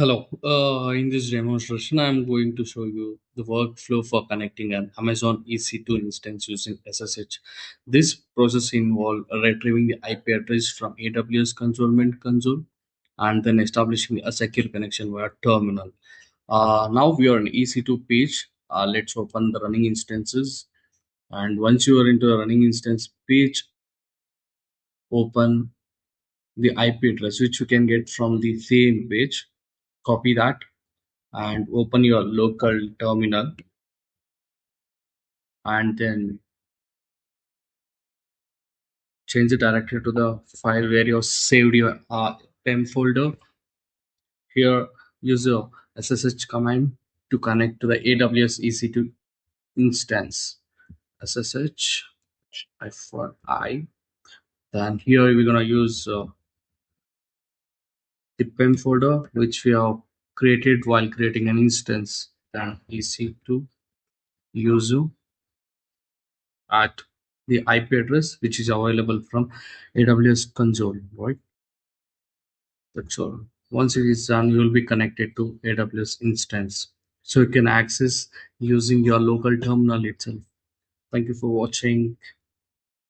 Hello. In this demonstration, I'm going to show you the workflow for connecting an Amazon EC2 instance using SSH. This process involves retrieving the IP address from AWS console and then establishing a secure connection via terminal. Now we are on EC2 page. Let's open the running instances. And once you are into the running instance page, open the IP address which you can get from the same page. Copy that and open your local terminal and then change the directory to the file where you saved your PEM folder. Here use the SSH command to connect to the AWS EC2 instance. SSH I for I. Then here we're gonna use the PEM folder which we have created while creating an instance. Then EC2 user at the IP address which is available from AWS console, right? That's all. Once it is done, you will be connected to AWS instance. So you can access using your local terminal itself. Thank you for watching.